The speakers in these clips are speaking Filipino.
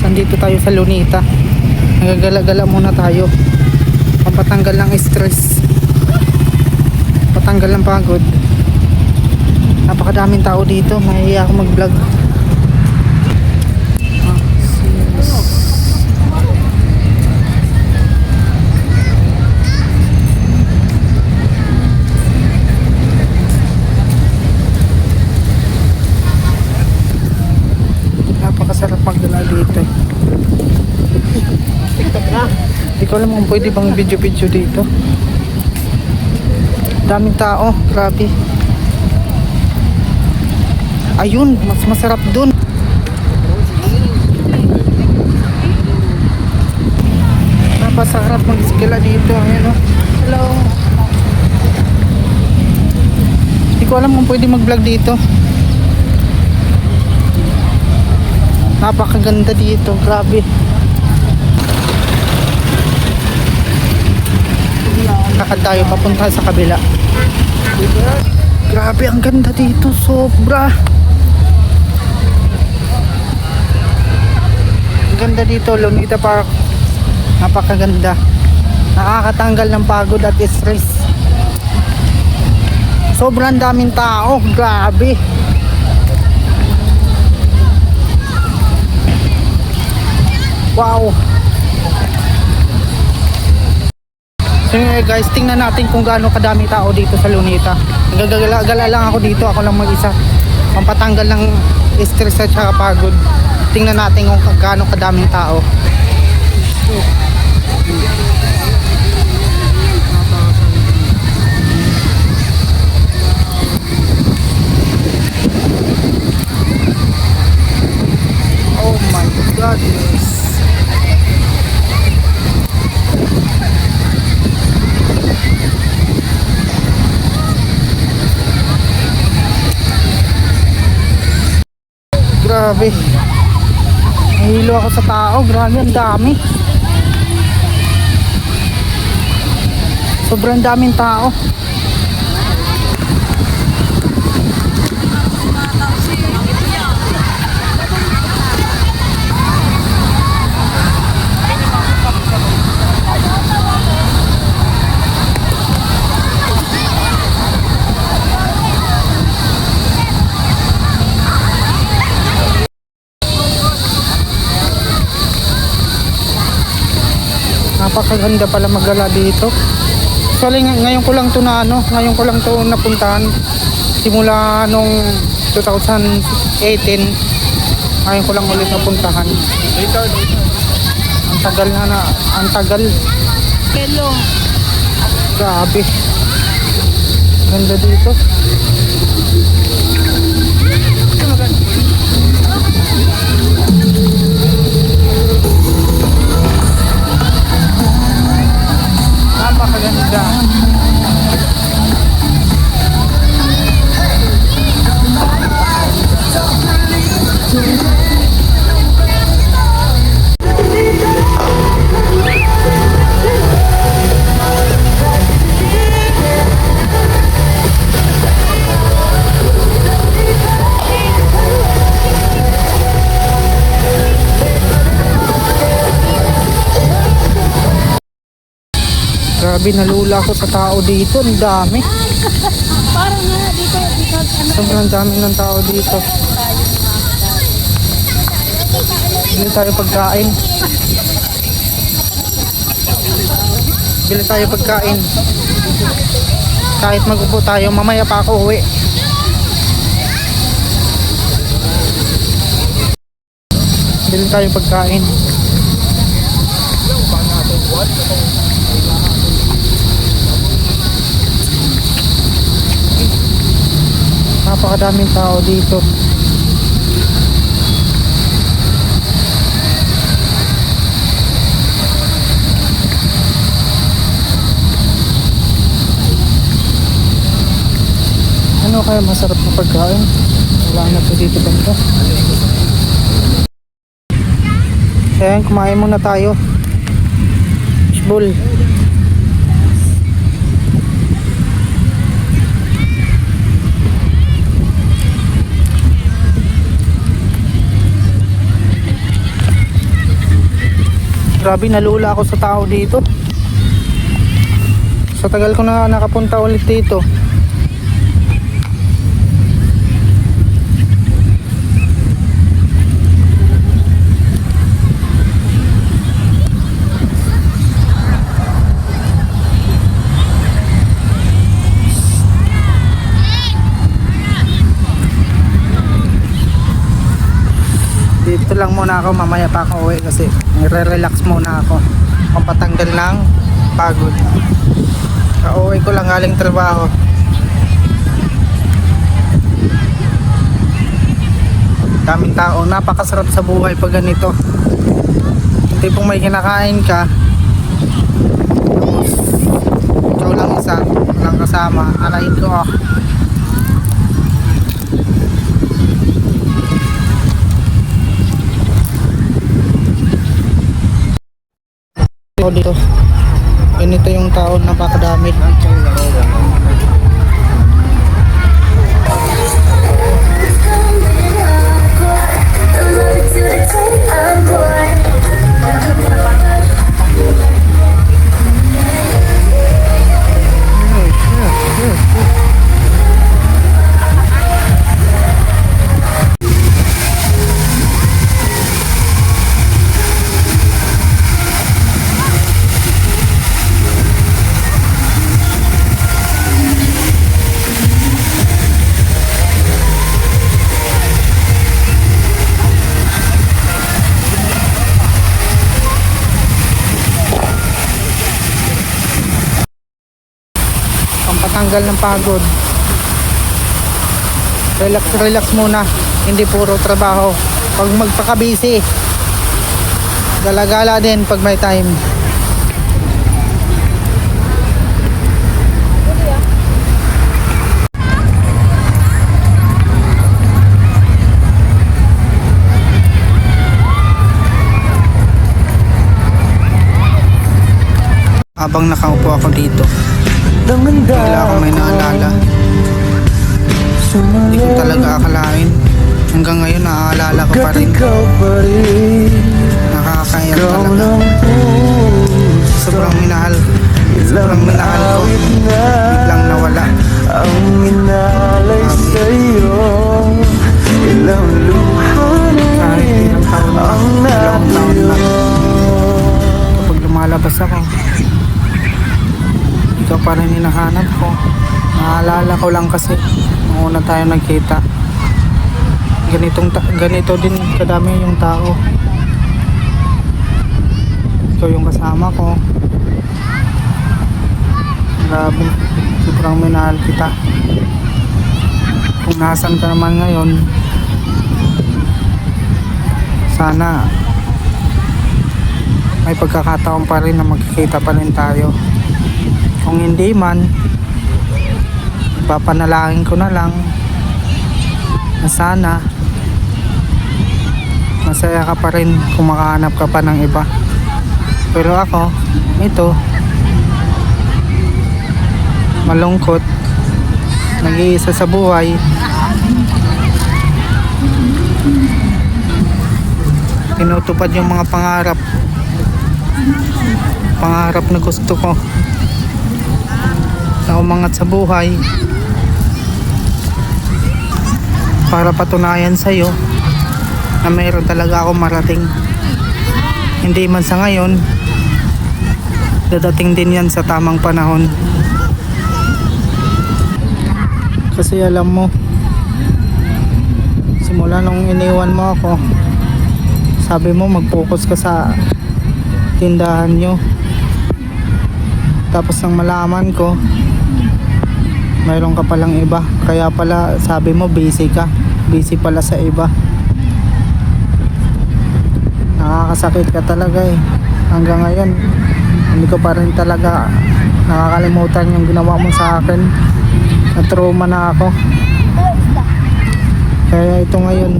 Nandito tayo sa Lunita. Nagagala-gala muna tayo. Pampatanggal ng stress. Patanggal ng pagod. Napakadaming tao dito. Mahihiya ako mag-vlog. Napakasarap magdala dito. Hindi ko alam kung pwede bang video-video dito. Daming tao, grabe. Ayun, mas masarap dun. Napasarap mag-iskila dito. Ayun, oh. Hello. Hindi ko alam kung pwede mag-vlog dito. Napakaganda dito, grabe. Lakad tayo papunta sa kabila. Grabe, ang ganda dito, sobra. Ang ganda dito, Lunita Park. Napakaganda. Nakakatanggal ng pagod at stress. Sobrang daming tao, grabe. Wow. So guys, tingnan natin kung gaano kadami tao dito sa Lunita. Nagagala lang ako dito, ako lang mag-isa. Pampatanggal ng stress at saka pagod. Tingnan natin kung gaano kadaming tao. Oh my goodness. Grabe. Nahilo ako sa tao. Grabe, ang dami. Sobrang daming tao. Napakaganda pala magala dito. Actually ngayon ko lang to na ngayon ko lang to napuntahan simula nung 2018. Ngayon ko lang ulit napuntahan. Ang tagal ang tagal. Hello. Grabe. Ganda dito. Napakaganda. Grabe, nalula ako sa tao dito. Ang dami. Parang nga dito Sobrang dami ng tao dito. Bili tayo pagkain. Bili tayo pagkain. Kahit mag-upo tayo, mamaya pa ako uwi. Bili tayo pagkain. Napakadaming tao dito. Ano kaya masarap na pagkain? Wala na po dito banda. Ayan, kumain muna tayo. Fishbowl. Grabe, nalula ako sa tao dito. Sa tagal ko na nakapunta ulit dito. Dito lang muna ako, mamaya pa ako uwi kasi nire-relax muna ako. Pampatanggal ng pagod. Kauwi ko lang galing trabaho. Daming tao, napakasarap sa buhay pag ganito. Hindi pong may kinakain ka, ikaw lang isa, walang kasama. Alain ko ah. Dito ganito yung tao, napakadami. Pampatanggal ng pagod. Relax, relax muna. Hindi puro trabaho. Pag magpaka-busy, gala-gala din pag may time. Habang nakaupo ako dito, bigla ako may naalala. Hindi ko talaga akalain. Hanggang ngayon naaalala ko pa rin. Nakakaiyak talaga. Sobrang minahal. Sobrang minahal ko. Biglang nawala. Ang inalay sa'yo, ilang luha na Kahit ilang taon na, ang dalawang taon na, nabiyo. kapag lumalabas ako, ikaw pa rin hinahanap ko. Naalala ko lang kasi nung una tayo nagkita, ganito din kadami yung tao. Ikaw yung kasama ko. Grabe, sobrang minahal kita. Kung nasan ka naman ngayon, sana may pagkakataon pa rin na magkikita pa rin tayo. Kung hindi man, papanalangin ko na lang na sana masaya ka pa rin kung makahanap ka pa ng iba. Pero ako, ito, malungkot, nag-iisa sa buhay. Tinutupad yung mga pangarap na gusto ko na umangat sa buhay para patunayan sa'yo na mayroon talaga ako marating. Hindi man sa ngayon, dadating din yan sa tamang panahon. Kasi alam mo, simula nung iniwan mo ako, sabi mo mag-focus ka sa tindahan nyo. Tapos nang malaman ko, mayroon ka palang iba. Kaya pala sabi mo busy ka. Busy pala sa iba. Nakakasakit ka talaga eh. Hanggang ngayon, hindi ko pa rin talaga nakakalimutan yung ginawa mo sa akin. Na-trauma na ako. Kaya ito ngayon,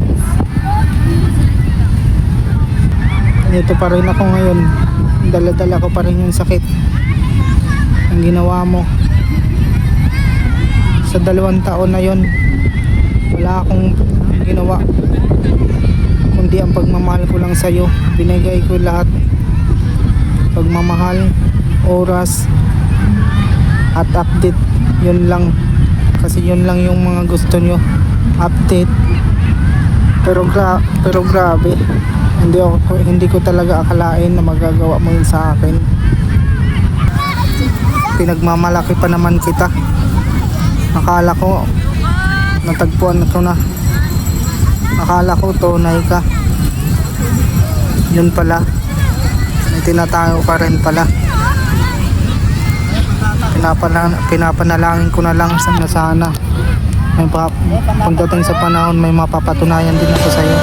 dito pa rin ako ngayon. Dala-dala ko pa rin yung sakit ang ginawa mo. Sa 2 taon na yon, wala akong ginawa kundi ang pagmamahal ko lang sa'yo. Binigay ko lahat pagmamahal, oras, at update. Yun lang. Kasi yun lang yung mga gusto nyo. Update. Pero grabe. Hindi ko talaga akalain na magagawa mo yun sa akin. Pinagmamalaki pa naman kita. Akala ko natagpuan ko na. Akala ko tunay ka. Yun pala, may tinatago ka rin pala. Pinapanalangin ko na lang sana may pagdating sa panahon may mapapatunayan din ako sa'yo.